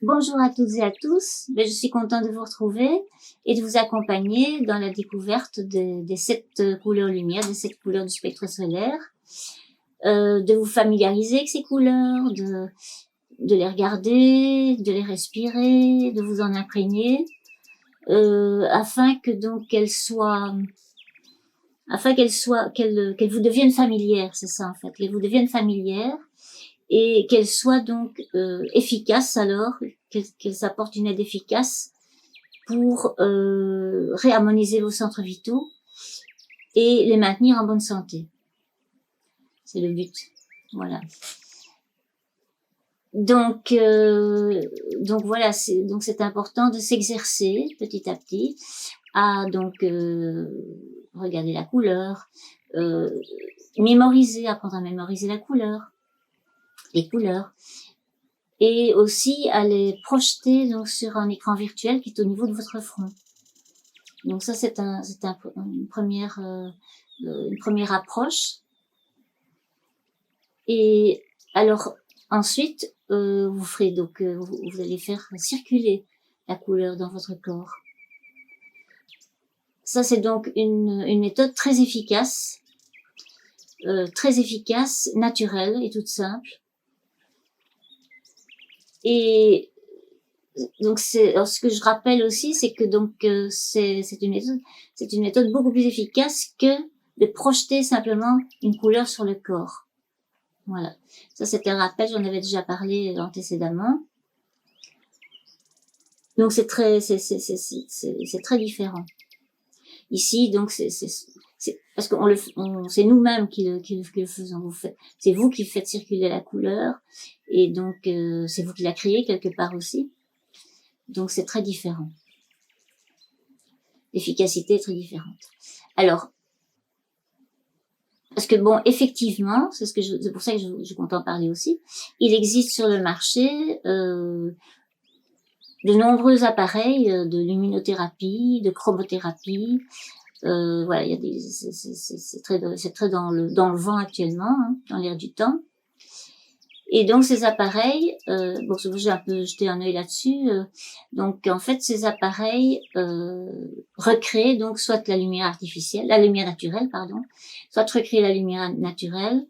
Bonjour à toutes et à tous. Je suis contente de vous retrouver et de vous accompagner dans la découverte des 7 couleurs lumière, des 7 couleurs du spectre solaire, de vous familiariser avec ces couleurs, de les regarder, de les respirer, de vous en imprégner, afin que donc qu'elles vous deviennent familières, c'est ça en fait, qu'elles vous deviennent familières et qu'elles soient donc efficaces alors, qu'elles apportent une aide efficace pour réharmoniser vos centres vitaux et les maintenir en bonne santé. C'est le but. Voilà. Donc voilà, c'est important de s'exercer petit à petit à donc regarder la couleur, mémoriser, apprendre à mémoriser les couleurs, et aussi à les projeter donc sur un écran virtuel qui est au niveau de votre front. Donc ça une première approche. Et alors ensuite vous ferez donc vous allez faire circuler la couleur dans votre corps. Ça c'est donc une méthode très efficace, naturelle et toute simple. Et donc ce que je rappelle aussi, c'est que donc c'est une méthode beaucoup plus efficace que de projeter simplement une couleur sur le corps. Voilà. Ça c'est un rappel, j'en avais déjà parlé antécédemment. Donc c'est très différent. Ici donc c'est parce que c'est nous-mêmes qui le faisons. C'est vous qui faites circuler la couleur et donc c'est vous qui la créez quelque part aussi. Donc c'est très différent. L'efficacité est très différente. Alors, parce que bon, effectivement, c'est pour ça que je compte en parler aussi. Il existe sur le marché de nombreux appareils de luminothérapie, de chromothérapie. Voilà, il y a c'est très dans le vent actuellement, hein, dans l'air du temps. Et donc ces appareils, bon, j'ai un peu jeté un œil là-dessus. Donc en fait, ces appareils recréent donc soit la lumière naturelle, pardon, soit recréent la lumière naturelle,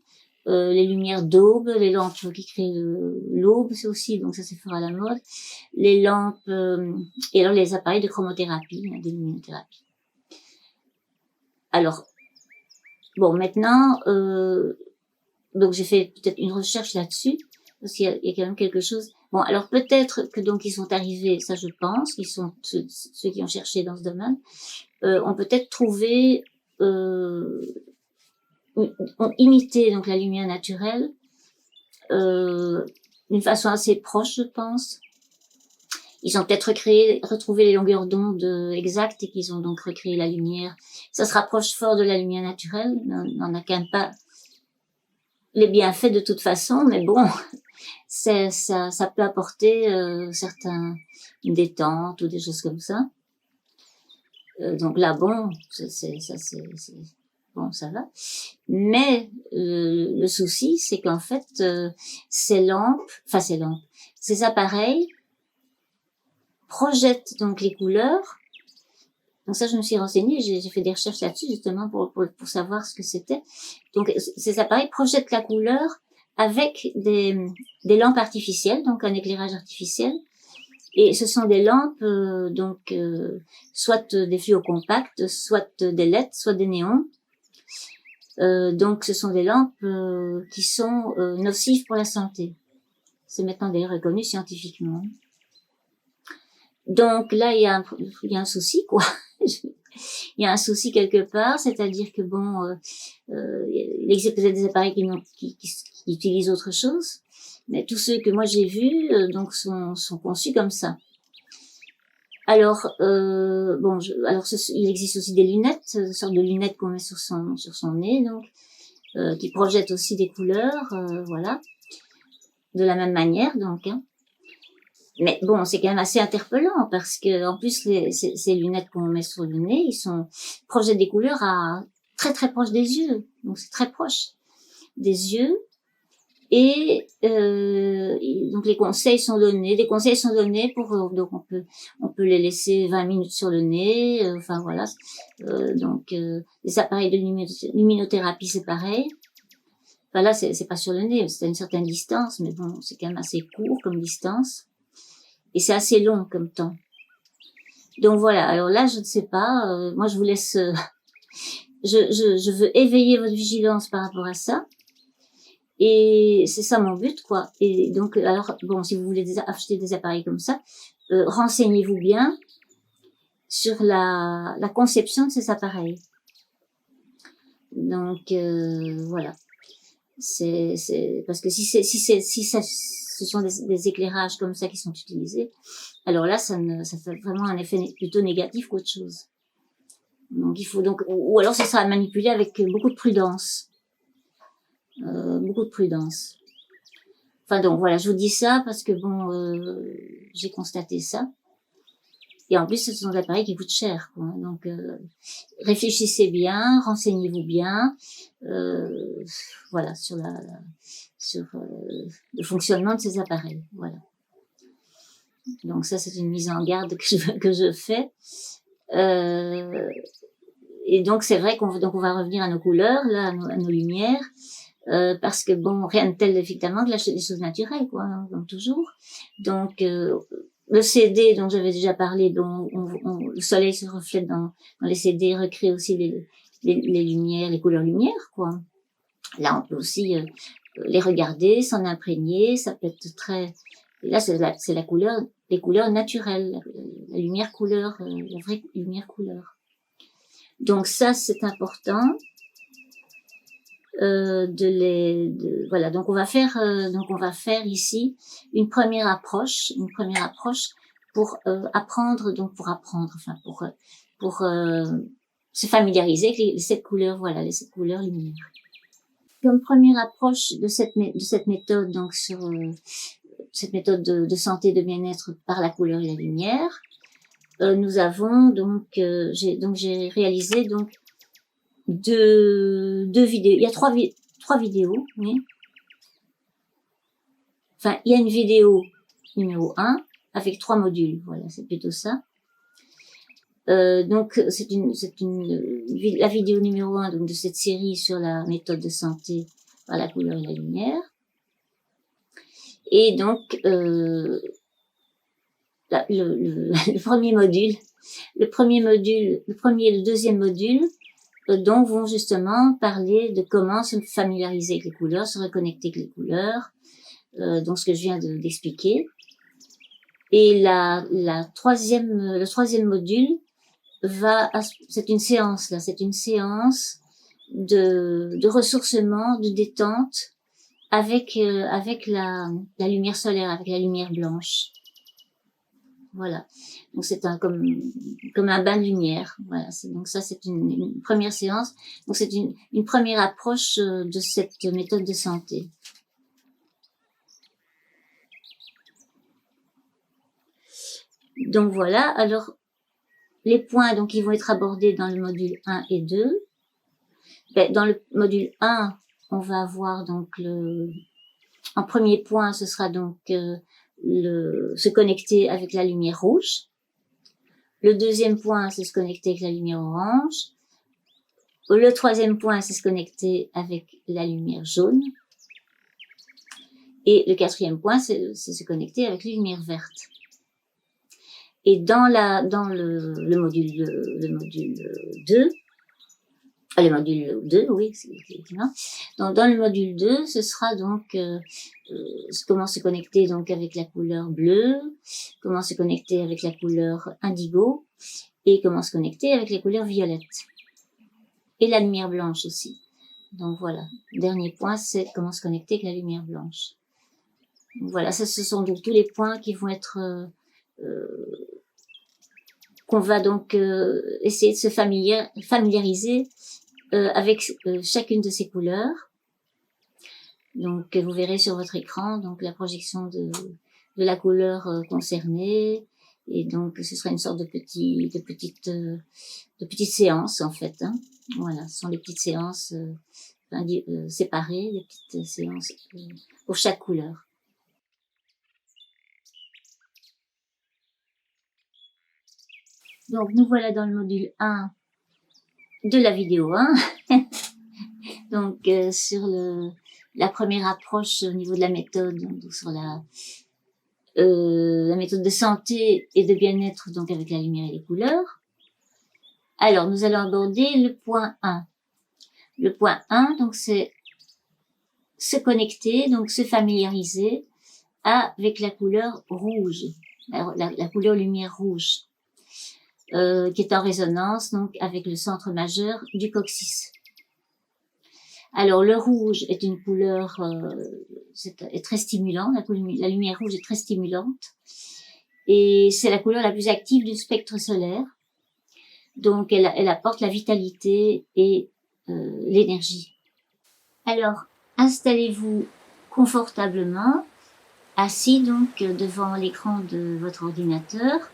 les lumières d'aube, les lampes qui créent l'aube, c'est aussi, donc ça c'est fort à la mode. Les lampes et alors les appareils de chromothérapie, hein, des luminothérapies. Alors bon, maintenant. Donc j'ai fait peut-être une recherche là-dessus, parce qu'il y a quand même quelque chose. Bon, alors peut-être que donc ils sont arrivés, ça je pense, ils sont ceux qui ont cherché dans ce domaine, ont peut-être trouvé, ont imité donc la lumière naturelle d'une façon assez proche, je pense. Ils ont peut-être retrouvé les longueurs d'onde exactes et qu'ils ont donc recréé la lumière. Ça se rapproche fort de la lumière naturelle, n'en a quand même pas les bienfaits de toute façon, mais bon, ça peut apporter une détente ou des choses comme ça. Donc là, bon, bon, ça va. Mais le souci, c'est qu'en fait, ces appareils projettent donc les couleurs. Donc ça, je me suis renseignée, j'ai fait des recherches là-dessus justement pour savoir ce que c'était. Donc ces appareils projettent la couleur avec des lampes artificielles, donc un éclairage artificiel. Et ce sont des lampes soit des fluos compacts, soit des LED, soit des néons. Donc ce sont des lampes qui sont nocives pour la santé. C'est maintenant d'ailleurs reconnu scientifiquement. Donc là, il y a un souci, quoi. Il y a un souci quelque part, c'est-à-dire que bon, il existe peut-être des appareils qui utilisent autre chose, mais tous ceux que moi j'ai vus donc sont conçus comme ça. Alors bon, il existe aussi des lunettes, une sorte de lunettes qu'on met sur son nez, donc qui projettent aussi des couleurs, voilà, de la même manière, donc. Hein. Mais bon, c'est quand même assez interpellant parce que en plus ces lunettes qu'on met sur le nez, ils projettent des couleurs à très très proche des yeux, donc c'est très proche des yeux Donc les conseils sont donnés. Des conseils sont donnés pour donc on peut les laisser 20 minutes sur le nez. Enfin voilà. Les appareils de luminothérapie c'est pareil. Enfin là c'est pas sur le nez, c'est à une certaine distance, mais bon c'est quand même assez court comme distance et c'est assez long comme temps. Donc voilà. Alors là je ne sais pas. Moi je vous laisse. Je veux éveiller votre vigilance par rapport à ça. Et c'est ça mon but, quoi. Et donc, alors, bon, si vous voulez acheter des appareils comme ça, renseignez-vous bien sur la conception de ces appareils. Donc, voilà. C'est parce que si ce sont des éclairages comme ça qui sont utilisés, alors là, ça fait vraiment un effet plutôt négatif qu'autre chose. Donc, il faut donc, ou alors ça sera manipulé avec beaucoup de prudence. Beaucoup de prudence. Enfin donc voilà, je vous dis ça parce que bon, j'ai constaté ça. Et en plus, ce sont des appareils qui coûtent cher, quoi. Donc réfléchissez bien, renseignez-vous bien, voilà sur le fonctionnement de ces appareils. Voilà. Donc ça, c'est une mise en garde que je fais. Et donc c'est vrai qu'on va revenir à nos couleurs, là, à nos lumières. Parce que bon, rien de tel effectivement que l'acheter des choses naturelles, quoi, hein, comme toujours. Donc le CD dont j'avais déjà parlé, dont le soleil se reflète dans les CD, recrée aussi les lumières, les couleurs lumière, quoi. Là, on peut aussi les regarder, s'en imprégner. Ça peut être très. Et là, c'est la couleur, les couleurs naturelles, la lumière couleur, la vraie lumière couleur. Donc ça, c'est important. Voilà, donc on va faire ici une première approche pour apprendre, pour se familiariser avec cette couleur, voilà, les 7 couleurs lumière. Comme première approche de cette méthode, donc sur cette méthode de santé et de bien-être par la couleur et la lumière, nous avons donc j'ai réalisé donc deux vidéos. Il y a trois vidéos, oui. Enfin, il y a une vidéo numéro 1 avec 3 modules. Voilà, c'est plutôt ça. Donc, la vidéo numéro 1 donc, de cette série sur la méthode de santé par la couleur et la lumière. Et donc, le premier module, le premier et le deuxième module, donc vont justement parler de comment se familiariser avec les couleurs, se reconnecter avec les couleurs, donc ce que je viens d'expliquer. Et le troisième module c'est une séance de ressourcement, de détente avec la lumière solaire, avec la lumière blanche. Voilà. Donc c'est comme un bain de lumière. Voilà. Donc ça c'est une première séance. Donc c'est une première approche de cette méthode de santé. Donc voilà. Alors les points donc qui vont être abordés dans le module 1 et 2. Dans le module 1, on va avoir donc en premier point, ce sera donc se connecter avec la lumière rouge. Le deuxième point, c'est se connecter avec la lumière orange. Le troisième point, c'est se connecter avec la lumière jaune. Et le quatrième point, c'est se connecter avec la lumière verte. Et dans le module 2, le module 2, oui, effectivement. Dans le module 2, ce sera donc comment se connecter donc avec la couleur bleue, comment se connecter avec la couleur indigo et comment se connecter avec les couleurs violettes. Et la lumière blanche aussi. Donc voilà, dernier point, c'est comment se connecter avec la lumière blanche. Donc voilà, ce sont donc tous les points qui vont être qu'on va donc essayer de se familiariser avec chacune de ces couleurs. Donc vous verrez sur votre écran donc la projection de la couleur concernée, et donc ce sera une sorte de petite séance en fait, hein. Voilà, ce sont les petites séances séparées, des petites séances pour chaque couleur. Donc nous voilà dans le module 1 de la vidéo 1. Donc sur la première approche au niveau de la méthode, donc sur la méthode de santé et de bien-être, donc avec la lumière et les couleurs. Alors nous allons aborder le point 1. Le point 1, donc c'est se connecter, donc se familiariser avec la couleur rouge, la couleur lumière rouge, qui est en résonance donc avec le centre majeur du coccyx. Alors le rouge est une couleur est très stimulant, la lumière rouge est très stimulante et c'est la couleur la plus active du spectre solaire. Donc elle apporte la vitalité et l'énergie. Alors installez-vous confortablement, assis donc devant l'écran de votre ordinateur,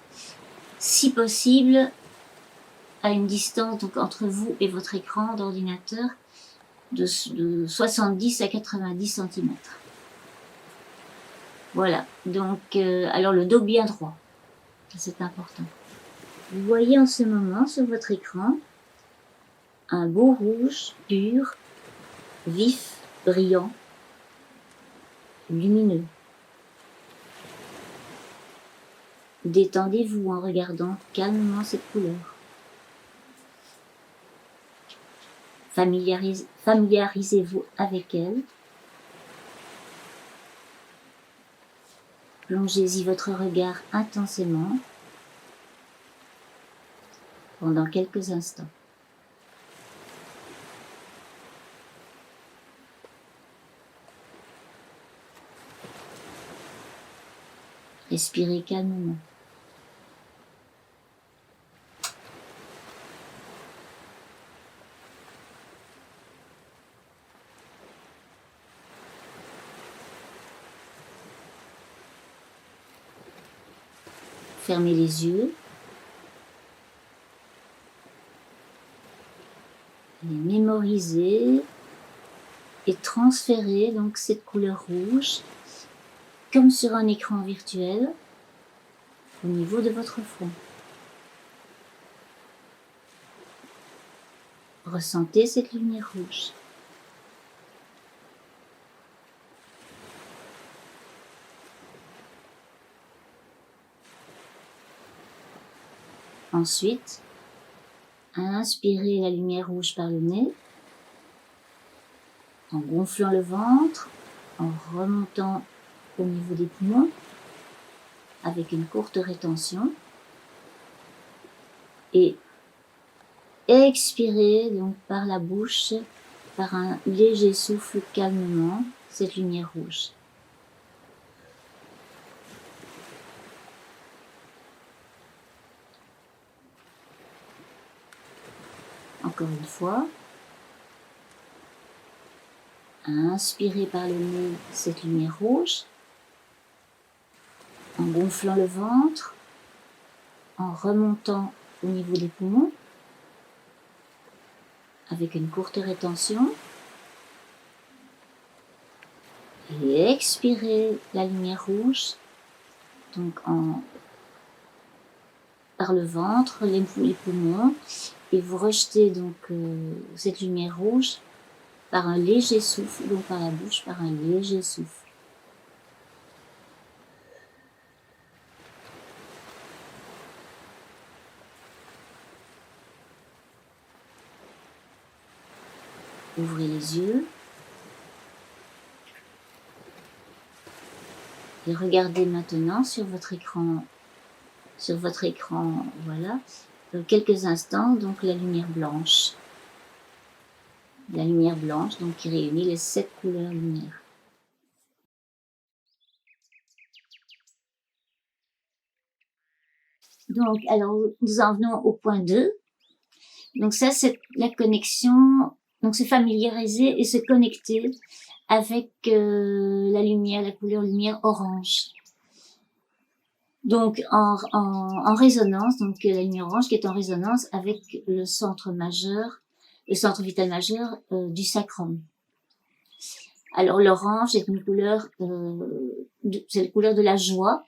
si possible à une distance donc entre vous et votre écran d'ordinateur de 70 à 90 cm. Voilà, donc alors le dos bien droit, c'est important. Vous voyez en ce moment sur votre écran un beau rouge pur, vif, brillant, lumineux. Détendez-vous en regardant calmement cette couleur. Familiarisez-vous avec elle. Plongez-y votre regard intensément pendant quelques instants. Respirez calmement. Fermez les yeux. Et mémorisez et transférez donc cette couleur rouge comme sur un écran virtuel au niveau de votre front. Ressentez cette lumière rouge. Ensuite, inspirez la lumière rouge par le nez, en gonflant le ventre, en remontant au niveau des poumons, avec une courte rétention. Et expirez donc par la bouche, par un léger souffle calmement, cette lumière rouge. Encore une fois, inspirez par le nez cette lumière rouge, en gonflant le ventre, en remontant au niveau des poumons, avec une courte rétention. Et expirez la lumière rouge, donc par le ventre, les poumons, et vous rejetez donc cette lumière rouge par un léger souffle, donc par la bouche, par un léger souffle. Ouvrez les yeux et regardez maintenant sur votre écran, voilà, quelques instants, donc la lumière blanche. La lumière blanche, donc qui réunit les 7 couleurs lumière. Donc, alors, nous en venons au point 2. Donc ça, c'est la connexion, donc se familiariser et se connecter avec la lumière, la couleur lumière orange. Donc en résonance, donc la lumière orange qui est en résonance avec le centre majeur le centre vital majeur du sacrum. Alors l'orange est une couleur, c'est la couleur de la joie,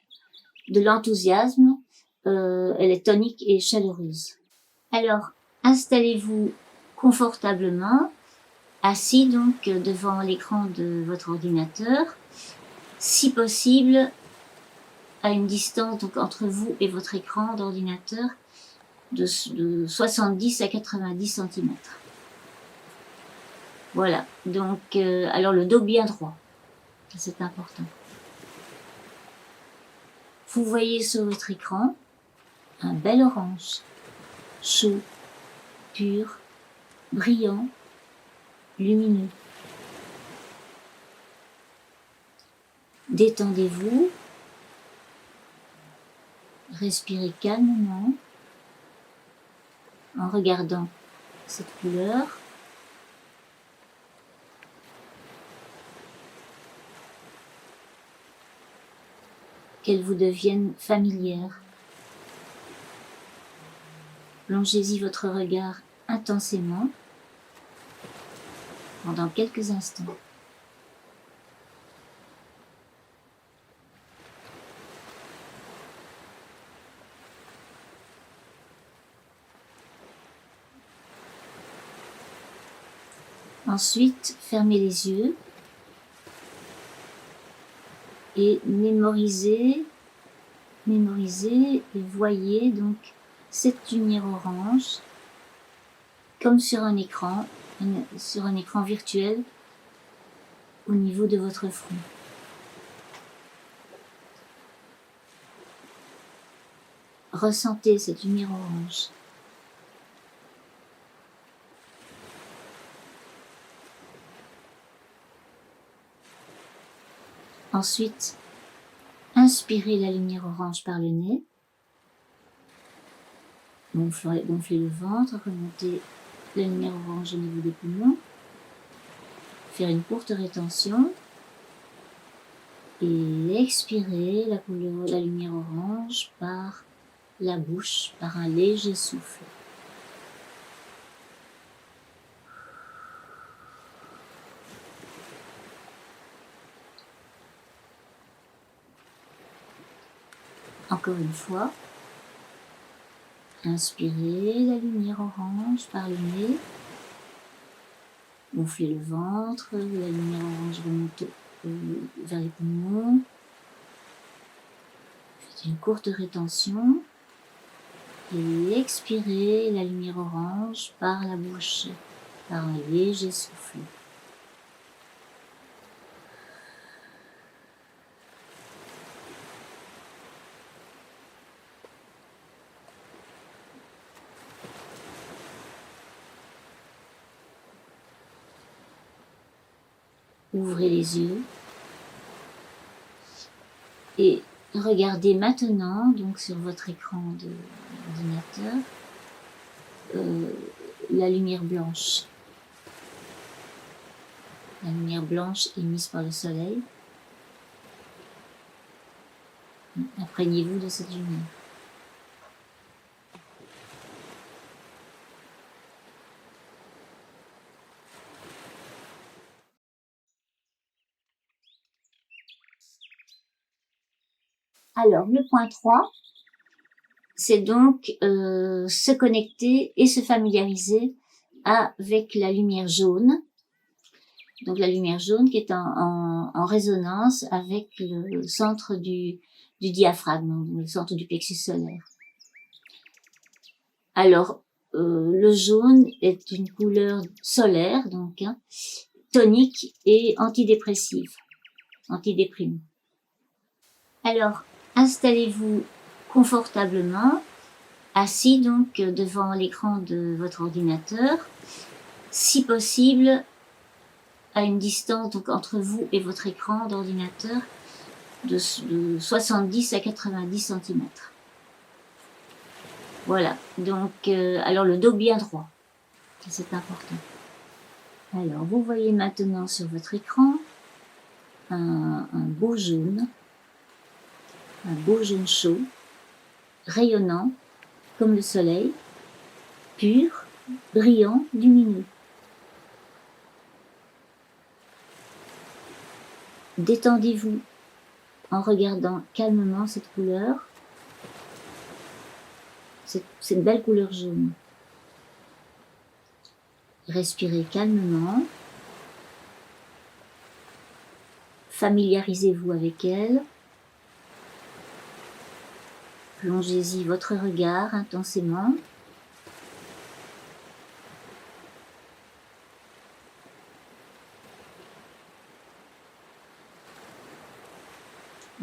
de l'enthousiasme, elle est tonique et chaleureuse. Alors, installez-vous confortablement, assis donc devant l'écran de votre ordinateur, si possible à une distance donc entre vous et votre écran d'ordinateur de 70 à 90 cm. Voilà, donc alors le dos bien droit, c'est important. Vous voyez sur votre écran un bel orange, chaud, pur, brillant, lumineux. Détendez-vous, respirez calmement en regardant cette couleur. Qu'elle vous devienne familière. Plongez-y votre regard intensément pendant quelques instants. Ensuite, fermez les yeux et mémorisez et voyez donc cette lumière orange comme sur un écran virtuel au niveau de votre front. Ressentez cette lumière orange. Ensuite, inspirez la lumière orange par le nez. Gonflez le ventre, remontez la lumière orange au niveau des poumons. Faire une courte rétention. Et expirez la lumière orange par la bouche, par un léger souffle. Encore une fois, inspirez la lumière orange par le nez, gonflez le ventre, la lumière orange remonte vers les poumons, faites une courte rétention et expirez la lumière orange par la bouche, par un léger souffle. Ouvrez les yeux et regardez maintenant donc sur votre écran d'ordinateur la lumière blanche. La lumière blanche émise par le soleil. Imprégnez-vous de cette lumière. Alors, le point 3, c'est donc se connecter et se familiariser avec la lumière jaune. Donc la lumière jaune qui est en résonance avec le centre du diaphragme, le centre du plexus solaire. Alors, le jaune est une couleur solaire, donc tonique et antidépressive, antidéprime. Alors, installez-vous confortablement, assis donc devant l'écran de votre ordinateur, si possible à une distance donc entre vous et votre écran d'ordinateur de 70 à 90 cm. Voilà, donc alors le dos bien droit, c'est important. Alors vous voyez maintenant sur votre écran un beau jaune chaud, rayonnant comme le soleil, pur, brillant, lumineux. Détendez-vous en regardant calmement cette couleur, cette belle couleur jaune. Respirez calmement. Familiarisez-vous avec elle. Plongez-y votre regard intensément.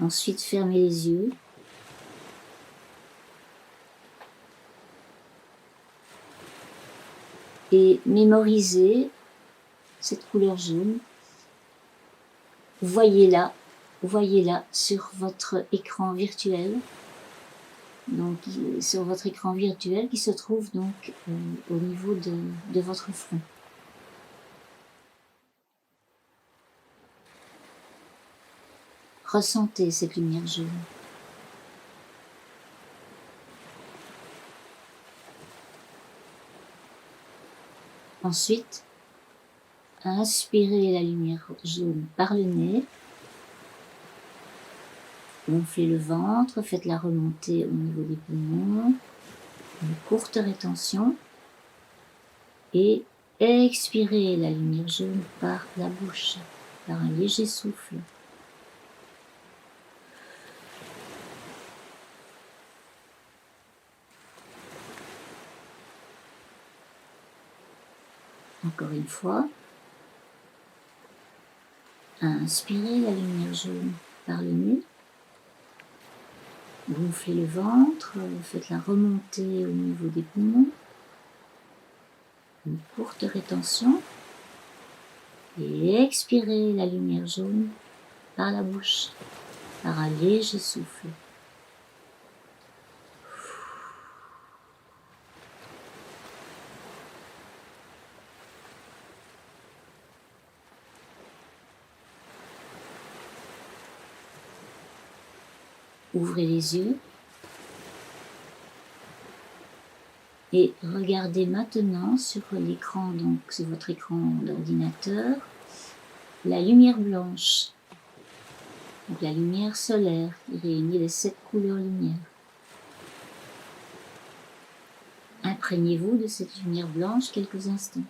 Ensuite, fermez les yeux. Et mémorisez cette couleur jaune. Voyez-la sur votre écran virtuel. Donc, sur votre écran virtuel qui se trouve donc au niveau de votre front. Ressentez cette lumière jaune. Ensuite, inspirez la lumière jaune par le nez. Gonflez le ventre, faites-la remonter au niveau des poumons. Une courte rétention. Et expirez la lumière jaune par la bouche, par un léger souffle. Encore une fois, inspirez la lumière jaune par le nez. Gonflez le ventre, faites-la remonter au niveau des poumons. Une courte rétention. Et expirez la lumière jaune par la bouche, par un léger souffle. Ouvrez les yeux et regardez maintenant sur l'écran, donc sur votre écran d'ordinateur, la lumière blanche, donc la lumière solaire qui réunit les 7 couleurs lumière. Imprégnez-vous de cette lumière blanche quelques instants.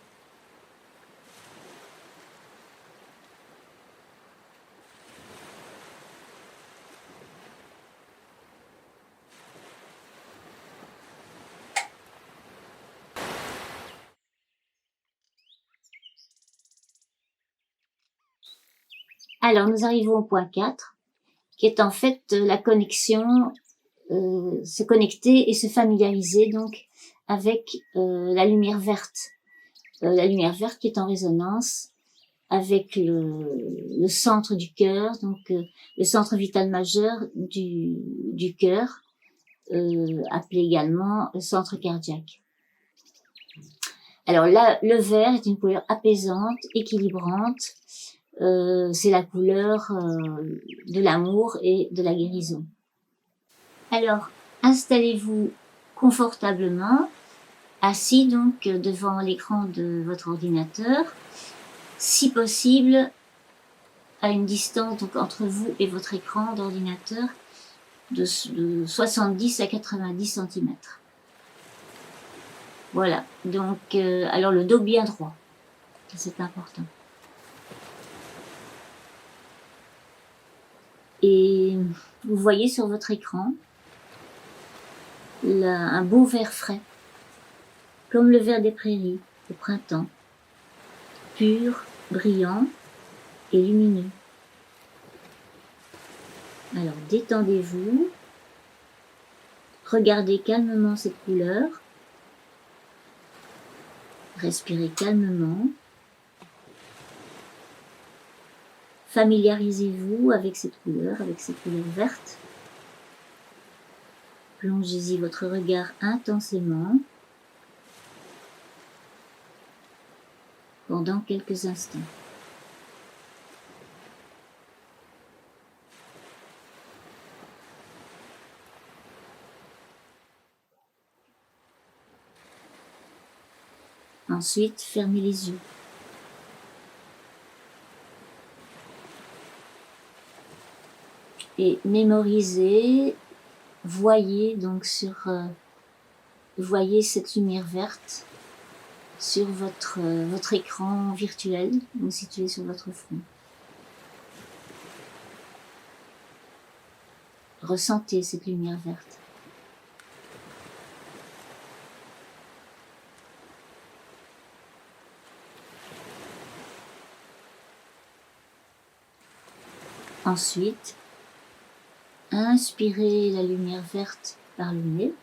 Alors, nous arrivons au point 4, qui est en fait la connexion, se connecter et se familiariser donc avec la lumière verte. La lumière verte qui est en résonance avec le centre du cœur, donc le centre vital majeur du cœur, appelé également le centre cardiaque. Alors là, le vert est une couleur apaisante, équilibrante. C'est la couleur de l'amour et de la guérison. Alors, installez-vous confortablement, assis donc devant l'écran de votre ordinateur, si possible à une distance donc entre vous et votre écran d'ordinateur de 70 à 90 cm. Voilà, donc alors le dos bien droit, c'est important. Et vous voyez sur votre écran un beau vert frais, comme le vert des prairies au printemps, pur, brillant et lumineux. Alors détendez-vous, regardez calmement cette couleur, respirez calmement, familiarisez-vous avec cette couleur verte. Plongez-y votre regard intensément pendant quelques instants. Ensuite, fermez les yeux. Et mémorisez, voyez donc voyez cette lumière verte sur votre écran virtuel, donc situé sur votre front. Ressentez cette lumière verte. Ensuite, inspirez la lumière verte par le nez,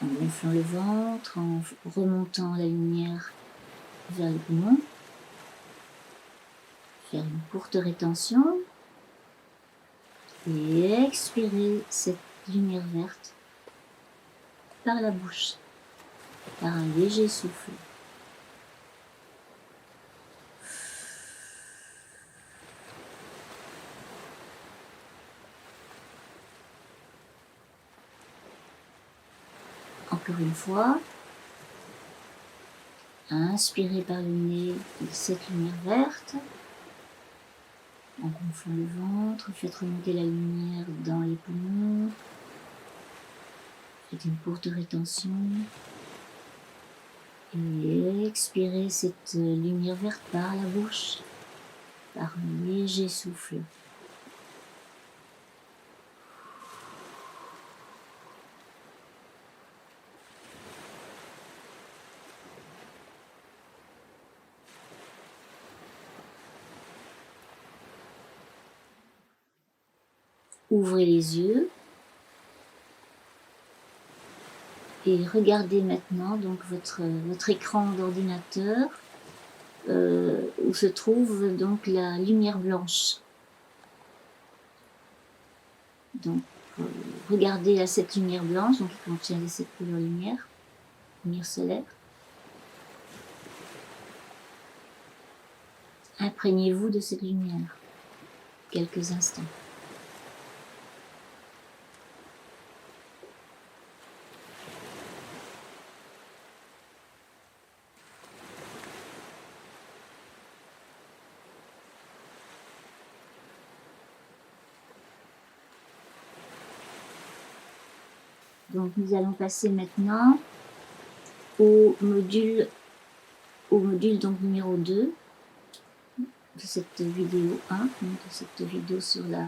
en gonflant le ventre, en remontant la lumière vers les poumons. Faire une courte rétention et expirez cette lumière verte par la bouche, par un léger souffle. Encore une fois, inspirez par le nez cette lumière verte. En gonflant le ventre, faites remonter la lumière dans les poumons. Faites une courte rétention. Et expirez cette lumière verte par la bouche, par un léger souffle. Ouvrez les yeux et regardez maintenant donc votre écran d'ordinateur où se trouve donc la lumière blanche. Donc regardez cette lumière blanche donc qui contient les 7 couleurs lumière solaire. Imprégnez-vous de cette lumière quelques instants. Donc nous allons passer maintenant au module donc numéro 2 de cette vidéo 1, donc de cette vidéo sur la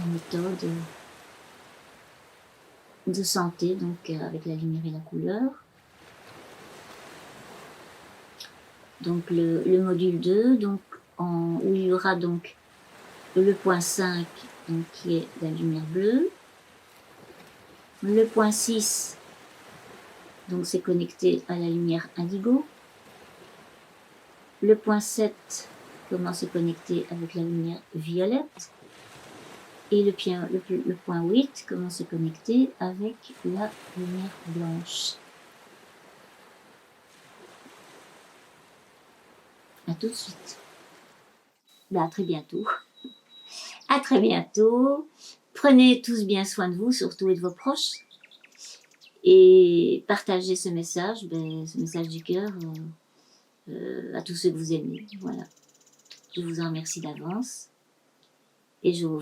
méthode de santé, donc avec la lumière et la couleur. Donc le module 2, donc où il y aura donc le point 5, donc, qui est la lumière bleue. Le point 6, donc c'est connecté à la lumière indigo. Le point 7, comment se connecter avec la lumière violette. Et le point 8, comment se connecter avec la lumière blanche. À tout de suite. À très bientôt. À très bientôt. Prenez tous bien soin de vous, surtout et de vos proches. Et partagez ce message du cœur à tous ceux que vous aimez. Voilà. Je vous en remercie d'avance. Et je vous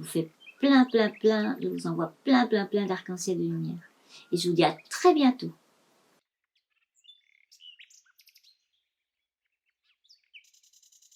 fais je vous envoie plein d'arc-en-ciel de lumière. Et je vous dis à très bientôt.